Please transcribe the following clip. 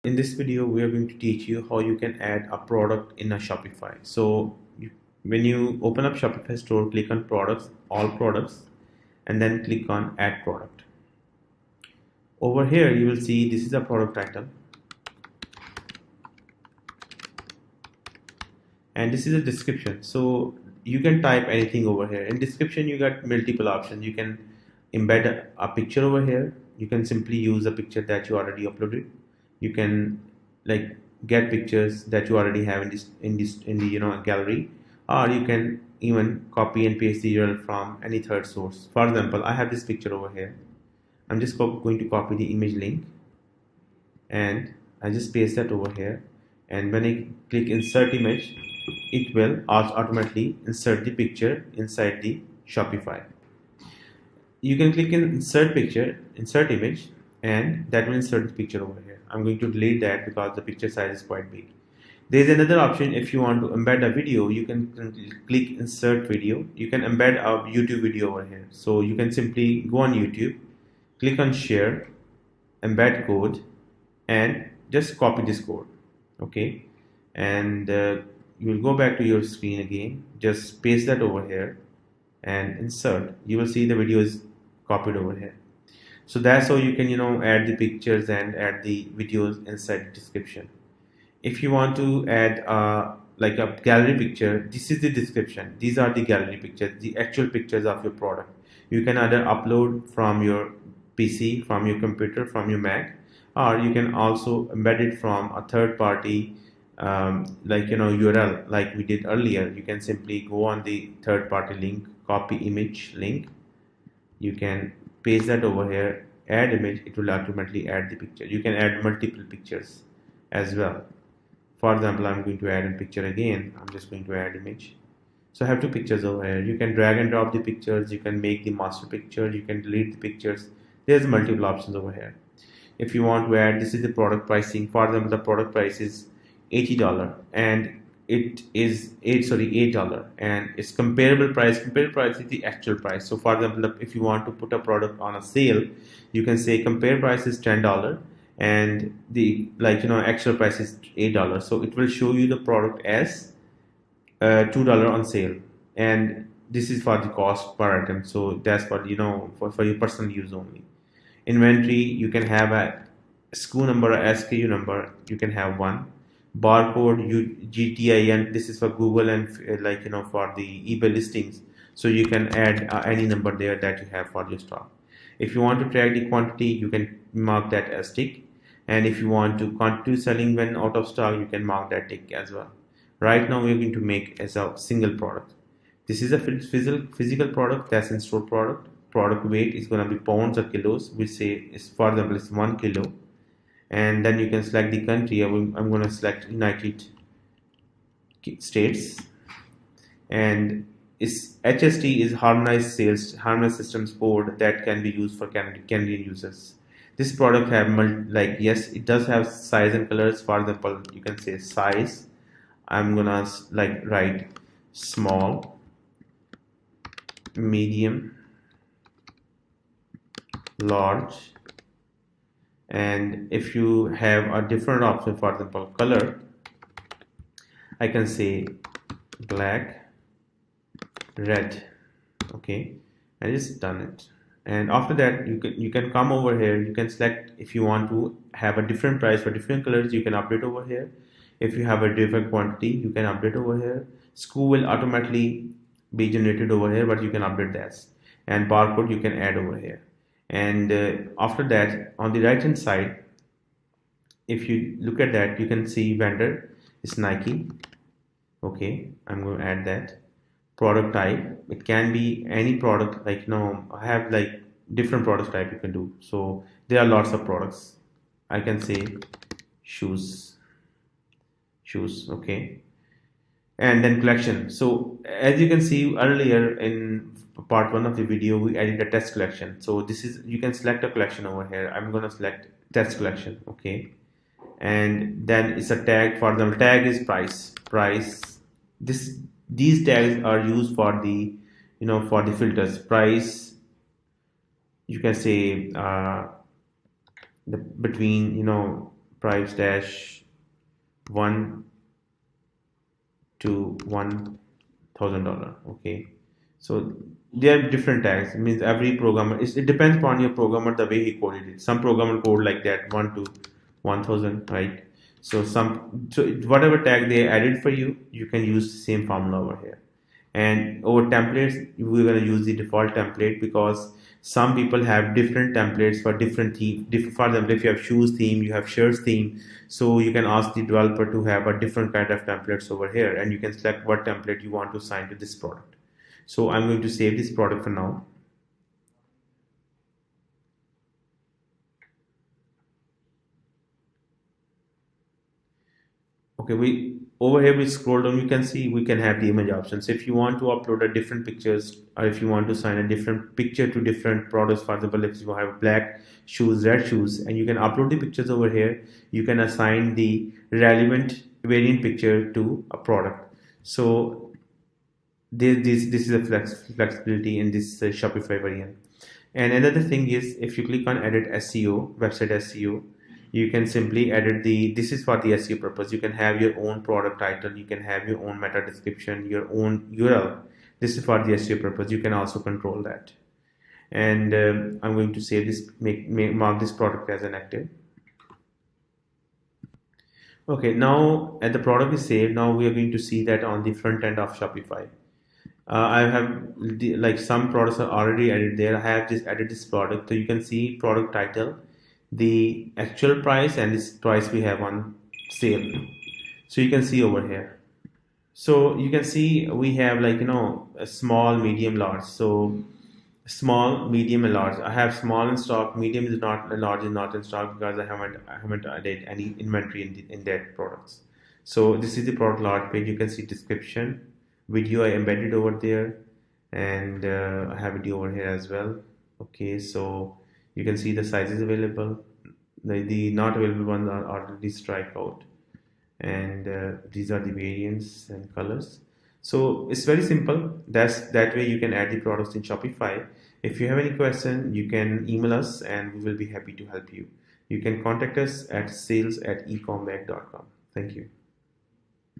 In this video we are going to teach you how you can add a product in a Shopify. When you open up Shopify store, click on products, all products, and then click on add product. Over here you will see this is a product title and this is a description. So you can type anything over here. In description you got multiple options. You can embed a picture over here. You can simply use a picture that you already uploaded. You can like get pictures that you already have in the gallery, or you can even copy and paste the URL from any third source. For example, I have this picture over here. I'm just going to copy the image link and I just paste that over here, and when I click insert image, it will automatically insert the picture inside the Shopify. You can click in insert picture, insert image, and that will insert the picture over here. I'm going to delete that because the picture size is quite big. There is another option. If you want to embed a video, you can click insert video. You can embed a YouTube video over here. So you can simply go on YouTube, click on share, embed code, and just copy this code. Okay, and you will go back to your screen again, just paste that over here and insert. You will see the video is copied over here. So that's how you can add the pictures and add the videos inside the description. If you want to add like a gallery picture, this is the description. These are the gallery pictures, the actual pictures of your product. You can either upload from your PC, from your computer, from your Mac, or you can also embed it from a third party URL like we did earlier. You can simply go on the third party link, copy image link, you can paste that over here, add image, it will automatically add the picture. You can add multiple pictures as well. For example, I'm going to add a picture again. I'm just going to add image. So I have two pictures over here. You can drag and drop the pictures, you can make the master picture, you can delete the pictures. There's multiple options over here. If you want to add, this is the product pricing. For example, the product price is $80 and it is $8 and it's comparable price. Comparable price is the actual price. So for example, if you want to put a product on a sale, you can say compare price is $10 and the actual price is $8. So it will show you the product as $2 on sale, and this is for the cost per item. So that's for for your personal use only. Inventory, you can have a SKU number, a SKU number, you can have one. Barcode, GTIN, this is for Google and for the eBay listings. So you can add any number there that you have for your stock. If you want to track the quantity, you can mark that as tick. And if you want to continue selling when out of stock, you can mark that tick as well. Right now we're going to make as a single product. This is a physical product, that's in store product. Product weight is going to be pounds or kilos. We say it's, for example, it's 1 kilo. And then you can select the country. I'm going to select United States, and HST is harmonized systems board that can be used for Canadian users. This product have yes, it does have size and colors. For example, you can say size. I'm gonna write small, medium, large. And if you have a different option, for example color, I can say black, red. Okay, I just done it. And after that you can come over here. You can select if you want to have a different price for different colors. You can update over here. If you have a different quantity, you can update over here. SKU will automatically be generated over here, but you can update that. And barcode you can add over here. And after that, on the right hand side, if you look at that, you can see vendor is Nike. Okay, I'm going to add that. Product type, it can be any product. I have different product type you can do. So there are lots of products. I can say shoes. Okay, and then collection. So as you can see earlier in part 1 of the video, we added a test collection. So this is, you can select a collection over here. I'm going to select test collection. Okay, and then it's a tag. For example, tag is price. These tags are used for the for the filters. Price, you can say between price dash 1 to $1,000. Okay, so there are different tags. It means every programmer, it depends upon your programmer the way he coded it. Some programmer code like that 1 to 1000, right? So whatever tag they added for you, you can use the same formula over here. And over templates, we're going to use the default template because some people have different templates for different theme. For example, if you have shoes theme, you have shirts theme, so you can ask the developer to have a different kind of templates over here, and you can select what template you want to assign to this product. So I'm going to save this product for now. Okay, we over here we scroll down, you can see we can have the image options. If you want to upload a different pictures, or if you want to assign a different picture to different products, for example, if you have black shoes, red shoes, and you can upload the pictures over here, you can assign the relevant variant picture to a product. So this is a flexibility in this Shopify variant. And another thing is, if you click on edit SEO, website SEO, you can simply edit this is for the SEO purpose. You can have your own product title, you can have your own meta description, your own URL. This is for the SEO purpose. You can also control that. And I'm going to save this, mark this product as an active. Okay, now the product is saved. Now we are going to see that on the front end of Shopify. I have like some products are already added there. I have just added this product, so you can see product title, the actual price, and this price we have on sale. So you can see over here. So you can see we have, like, a small, medium, large. So small, medium, and large. I have small in stock. Medium is not, large is not in stock because I haven't added any inventory in that products. So this is the product large page. You can see description, video I embedded over there, and I have video over here as well. Okay, so you can see the sizes available. The not available ones are already strike out, and these are the variants and colors. So it's very simple. That way you can add the products in Shopify. If you have any question, you can email us and we will be happy to help you. You can contact us at sales@ecomback.com. Thank you.